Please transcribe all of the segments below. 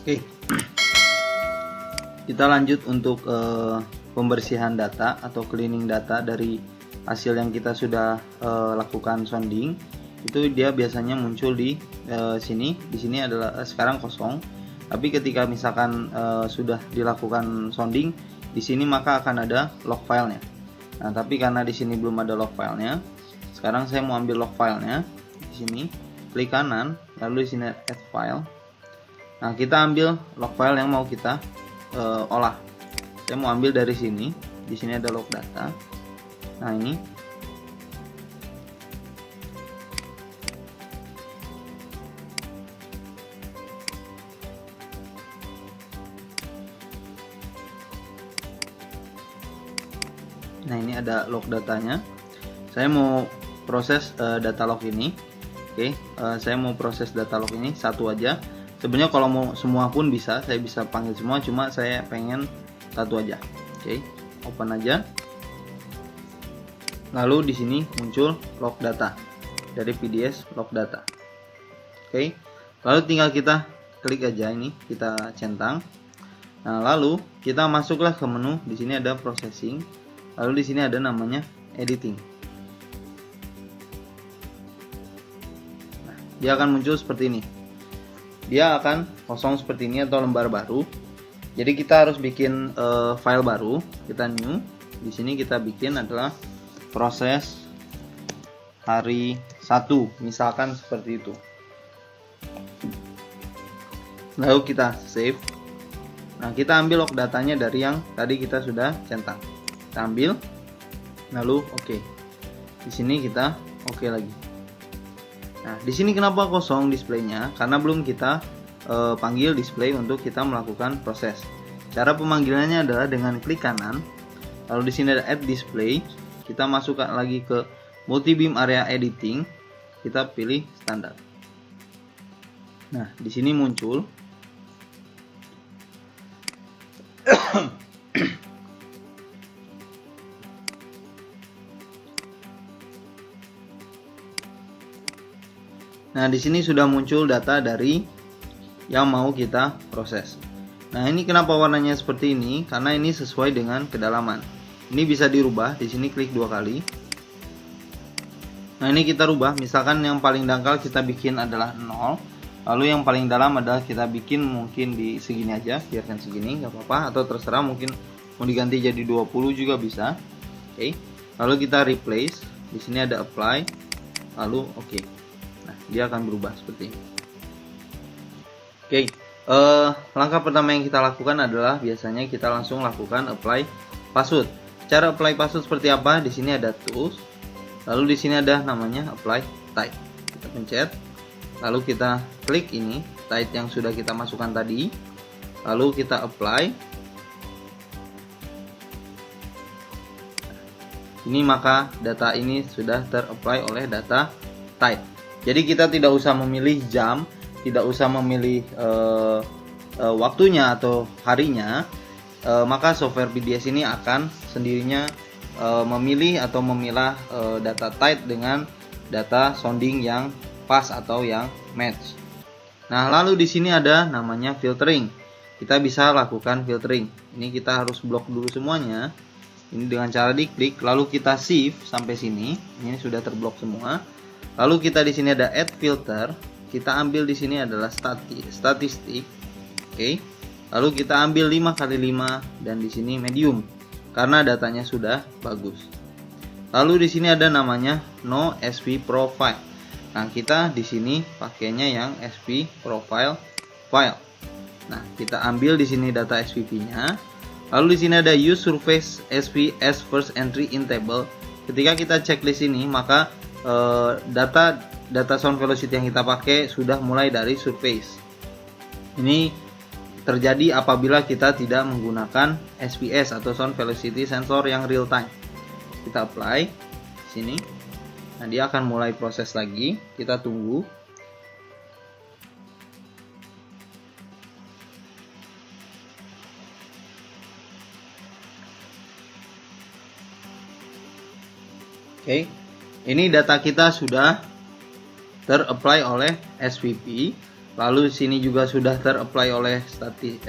Oke, kita lanjut untuk pembersihan data atau cleaning data dari hasil yang kita sudah lakukan sounding. Itu dia biasanya muncul di sini. Di sini adalah sekarang kosong. Tapi ketika misalkan sudah dilakukan sounding di sini, maka akan ada log filenya. Nah, tapi karena di sini belum ada log filenya, sekarang saya mau ambil log filenya. Di sini klik kanan, lalu di sini add file. Nah, kita ambil log file yang mau kita olah. Saya mau ambil dari sini. Di sini ada log data. Nah, ini. Nah, ini ada log datanya. Saya mau proses data log ini. Oke, saya mau proses data log ini satu aja. Sebenarnya kalau mau semua pun bisa, saya bisa panggil semua, cuma saya pengen satu aja. Oke, open aja. Lalu di sini muncul log data dari PDS log data. Oke, lalu tinggal kita klik aja ini, kita centang. Nah, lalu kita masuklah ke menu. Di sini ada processing. Lalu di sini ada namanya editing. Nah, dia akan muncul seperti ini. Dia akan kosong seperti ini atau lembar baru. Jadi kita harus bikin file baru. Kita new. Di sini kita bikin adalah proses hari 1, misalkan seperti itu. Lalu kita save. Nah, kita ambil log datanya dari yang tadi kita sudah centang. Kita ambil, lalu oke. Di sini kita oke lagi. Nah, di sini kenapa kosong displaynya? Karena belum kita panggil display untuk kita melakukan proses. Cara pemanggilannya adalah dengan klik kanan, lalu di sini ada add display. Kita masukkan lagi ke multi beam area editing. Kita pilih standar. Nah, di sini muncul. Nah, di sini sudah muncul data dari yang mau kita proses. Nah, ini kenapa warnanya seperti ini? Karena ini sesuai dengan kedalaman. Ini bisa dirubah. Di sini klik 2 kali. Nah, ini kita rubah. Misalkan yang paling dangkal kita bikin adalah 0. Lalu yang paling dalam adalah kita bikin mungkin di segini aja. Biarkan segini, nggak apa-apa. Atau terserah, mungkin mau diganti jadi 20 juga bisa. Oke. Lalu kita replace. Di sini ada apply. Lalu oke. Nah, dia akan berubah seperti ini. Oke, langkah pertama yang kita lakukan adalah biasanya kita langsung lakukan apply password. Cara apply password seperti apa? Di sini ada tools, lalu di sini ada namanya apply type. Kita pencet, lalu kita klik ini type yang sudah kita masukkan tadi, lalu kita apply. Ini maka data ini sudah ter-apply oleh data type. Jadi kita tidak usah memilih jam, tidak usah memilih waktunya atau harinya, maka software PDS ini akan sendirinya memilih atau memilah data type dengan data sounding yang pas atau yang match. Nah, lalu di sini ada namanya filtering. Kita bisa lakukan filtering. Ini kita harus blok dulu semuanya. Ini dengan cara diklik, lalu kita shift sampai sini. Ini sudah terblok semua. Lalu kita di sini ada add filter. Kita ambil di sini adalah statistik. Oke. Lalu kita ambil 5x5 dan di sini medium karena datanya sudah bagus. Lalu di sini ada namanya no SP profile. Nah, kita di sini pakainya yang SP profile file. Nah, kita ambil di sini data SPP-nya. Lalu di sini ada use surface SP as first entry in table. Ketika kita checklist ini, maka data sound velocity yang kita pakai sudah mulai dari surface. Ini terjadi apabila kita tidak menggunakan SPS atau sound velocity sensor yang real time. Kita apply sini. Nah, dia akan mulai proses lagi. Kita tunggu. Oke. Ini data kita sudah ter-apply oleh SVP. Lalu sini juga sudah ter-apply oleh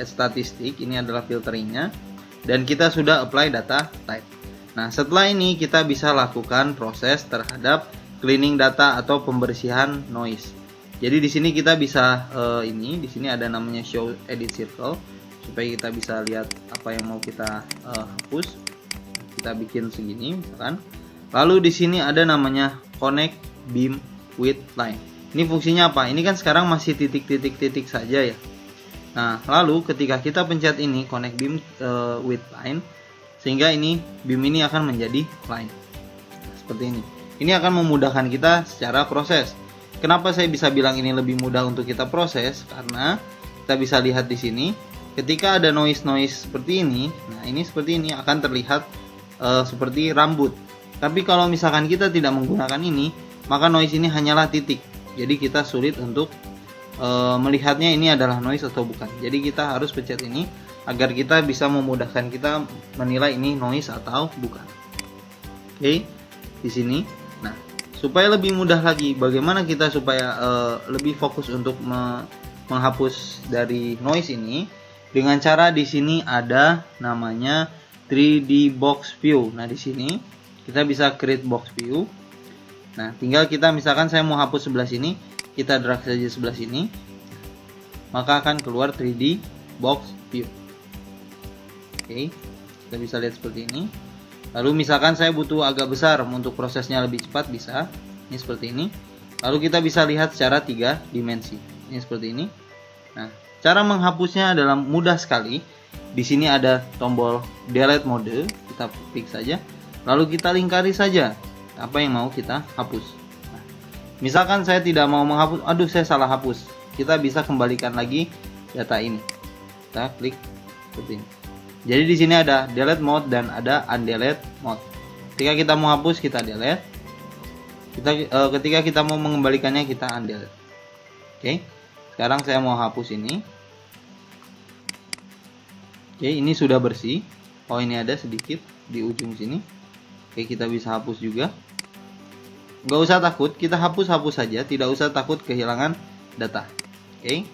statistik. Ini adalah filteringnya. Dan kita sudah apply data type. Nah, setelah ini kita bisa lakukan proses terhadap cleaning data atau pembersihan noise. Jadi di sini kita bisa di sini ada namanya show edit circle supaya kita bisa lihat apa yang mau kita hapus. Kita bikin segini misalkan. Lalu di sini ada namanya connect beam with line. Ini fungsinya apa? Ini kan sekarang masih titik-titik saja ya. Nah, lalu ketika kita pencet ini connect beam with line, sehingga ini beam ini akan menjadi line. Nah, seperti ini. Ini akan memudahkan kita secara proses. Kenapa saya bisa bilang ini lebih mudah untuk kita proses? Karena kita bisa lihat di sini, ketika ada noise seperti ini, nah ini seperti ini akan terlihat seperti rambut. Tapi kalau misalkan kita tidak menggunakan ini, maka noise ini hanyalah titik. Jadi kita sulit untuk melihatnya ini adalah noise atau bukan. Jadi kita harus pencet ini agar kita bisa memudahkan kita menilai ini noise atau bukan. Oke, di sini. Nah, supaya lebih mudah lagi, bagaimana kita supaya lebih fokus untuk menghapus dari noise ini? Dengan cara di sini ada namanya 3D box view. Nah, di sini kita bisa create box view. Nah, tinggal kita misalkan saya mau hapus sebelah sini, kita drag saja sebelah sini, maka akan keluar 3D box view. Oke, kita bisa lihat seperti ini. Lalu misalkan saya butuh agak besar untuk prosesnya lebih cepat, bisa ini seperti ini. Lalu kita bisa lihat secara 3 dimensi. Ini seperti ini. Nah, cara menghapusnya adalah mudah sekali. Di sini ada tombol delete mode, kita klik saja. Lalu kita lingkari saja apa yang mau kita hapus. Nah, misalkan saya tidak mau menghapus, saya salah hapus. Kita bisa kembalikan lagi data ini. Kita klik seperti ini. Jadi di sini ada delete mode dan ada undelete mode. Ketika kita mau hapus, kita delete. Ketika kita mau mengembalikannya, kita undelete. Oke. Sekarang saya mau hapus ini. Oke, ini sudah bersih. Oh, ini ada sedikit di ujung sini. Oke, kita bisa hapus juga. Nggak usah takut, kita hapus saja, tidak usah takut kehilangan data. Oke,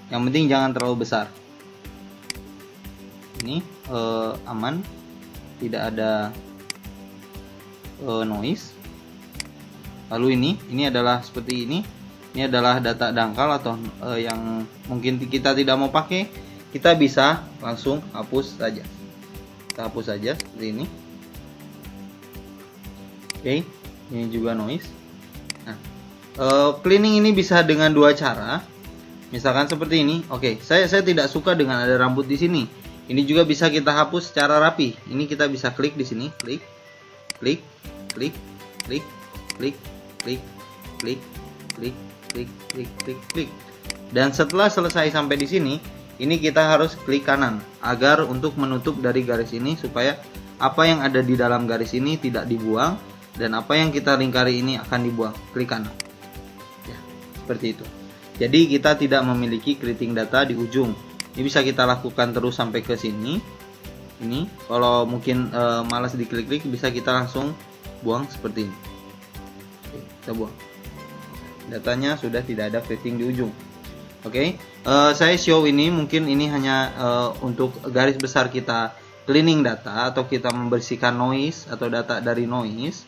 yang penting jangan terlalu besar. Ini aman, tidak ada noise. Lalu ini adalah seperti ini. Ini adalah data dangkal atau yang mungkin kita tidak mau pakai. Kita bisa langsung hapus saja. Kita hapus saja seperti ini. Oke, ini juga noise. Nah, cleaning ini bisa dengan dua cara. Misalkan seperti ini. Oke, saya tidak suka dengan ada rambut di sini. Ini juga bisa kita hapus secara rapi. Ini kita bisa klik di sini, klik, klik, klik, klik, klik, klik, klik, klik, klik, klik, klik, klik. Dan setelah selesai sampai di sini, ini kita harus klik kanan agar untuk menutup dari garis ini supaya apa yang ada di dalam garis ini tidak dibuang. Dan apa yang kita lingkari ini akan dibuang. Klik kanan. Ya, seperti itu. Jadi kita tidak memiliki creating data di ujung. Ini bisa kita lakukan terus sampai ke sini. Ini kalau mungkin malas diklik-klik, bisa kita langsung buang seperti ini. Oke, kita buang. Datanya sudah tidak ada creating di ujung. Oke, saya show ini mungkin ini hanya untuk garis besar kita cleaning data atau kita membersihkan noise atau data dari noise.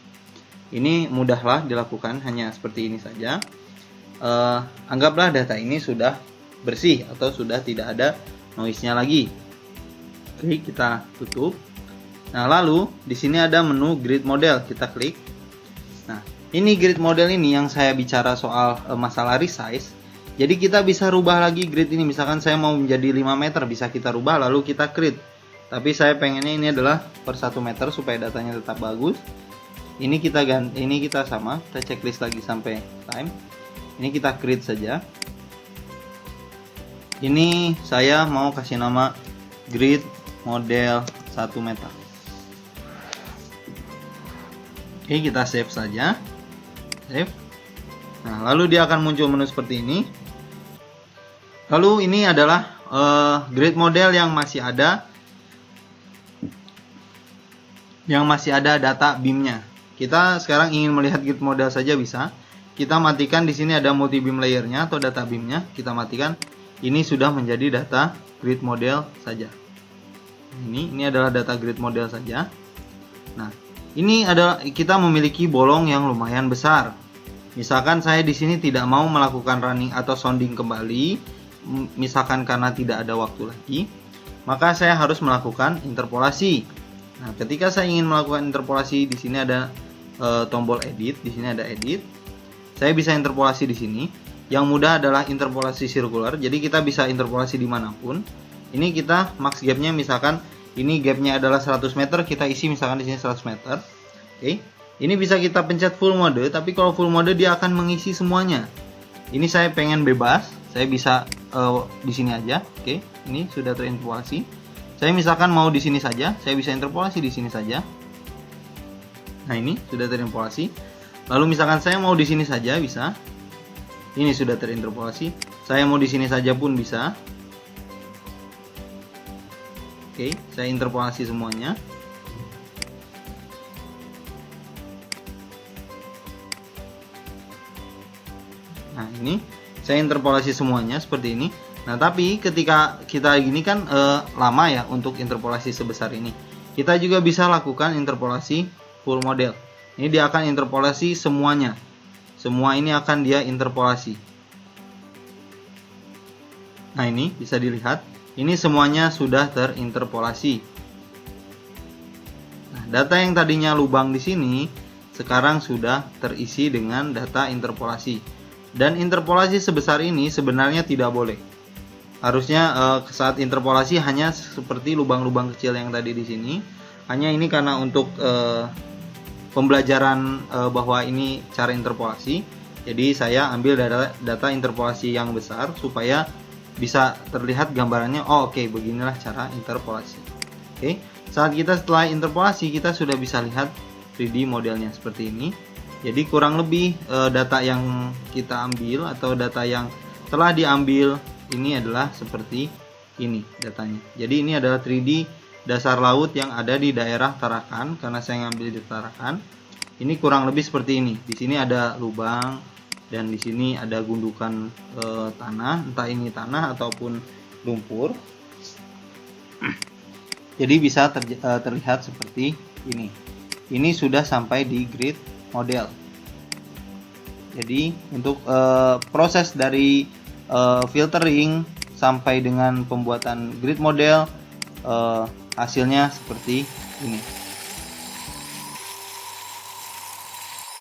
Ini mudahlah dilakukan, hanya seperti ini saja. Anggaplah data ini sudah bersih atau sudah tidak ada noise-nya lagi. Oke, kita tutup. Nah, lalu di sini ada menu grid model, kita klik. Nah, ini grid model ini yang saya bicara soal masalah resize. Jadi kita bisa rubah lagi grid ini. Misalkan saya mau menjadi 5 meter, bisa kita rubah lalu kita create. Tapi saya pengennya ini adalah per 1 meter supaya datanya tetap bagus. Ini kita ganti, ini kita sama, kita checklist lagi sampai time. Ini kita create saja. Ini saya mau kasih nama grid model 1 meter. Oke, kita save saja. Save. Nah, lalu dia akan muncul menu seperti ini. Lalu ini adalah grid model yang masih ada data BIM-nya. Kita sekarang ingin melihat grid model saja bisa. kita matikan di sini ada multi beam layernya atau data beamnya, kita matikan. Ini sudah menjadi data grid model saja. Ini adalah data grid model saja. Nah, ini adalah kita memiliki bolong yang lumayan besar. Misalkan saya di sini tidak mau melakukan running atau sounding kembali, misalkan karena tidak ada waktu lagi, maka saya harus melakukan interpolasi. Nah, ketika saya ingin melakukan interpolasi, di sini ada tombol edit, di sini ada edit. Saya bisa interpolasi di sini. Yang mudah adalah interpolasi sirkular, jadi kita bisa interpolasi dimanapun. Ini kita max gapnya, misalkan ini gapnya adalah 100 meter, kita isi misalkan di sini 100 meter. Oke, ini bisa kita pencet full mode, tapi kalau full mode dia akan mengisi semuanya. Ini saya pengen bebas, saya bisa di sini aja. Oke, ini sudah terinterpolasi. Saya misalkan mau di sini saja, saya bisa interpolasi di sini saja. Nah, ini sudah terinterpolasi. Lalu misalkan saya mau di sini saja, bisa. Ini sudah terinterpolasi. Saya mau di sini saja pun bisa. Oke, saya interpolasi semuanya. Nah, ini saya interpolasi semuanya seperti ini. Nah, tapi ketika kita gini kan lama ya untuk interpolasi sebesar ini. Kita juga bisa lakukan interpolasi full model. Ini dia akan interpolasi semuanya. Semua ini akan dia interpolasi. Nah, ini bisa dilihat. Ini semuanya sudah terinterpolasi. Nah, data yang tadinya lubang di sini sekarang sudah terisi dengan data interpolasi. Dan interpolasi sebesar ini sebenarnya tidak boleh. Harusnya saat interpolasi hanya seperti lubang-lubang kecil yang tadi di sini. Hanya ini karena untuk pembelajaran bahwa ini cara interpolasi. Jadi saya ambil data interpolasi yang besar supaya bisa terlihat gambarannya. Oh, oke, beginilah cara interpolasi. Oke, saat kita setelah interpolasi kita sudah bisa lihat 3D modelnya seperti ini. Jadi kurang lebih data yang kita ambil atau data yang telah diambil ini adalah seperti ini datanya. Jadi ini adalah 3D dasar laut yang ada di daerah Tarakan, karena saya ngambil di Tarakan. Ini kurang lebih seperti ini. Di sini ada lubang dan di sini ada gundukan tanah, entah ini tanah ataupun lumpur. Jadi bisa terlihat seperti ini. Ini sudah sampai di grid model. Jadi untuk proses dari filtering sampai dengan pembuatan grid model, hasilnya seperti ini.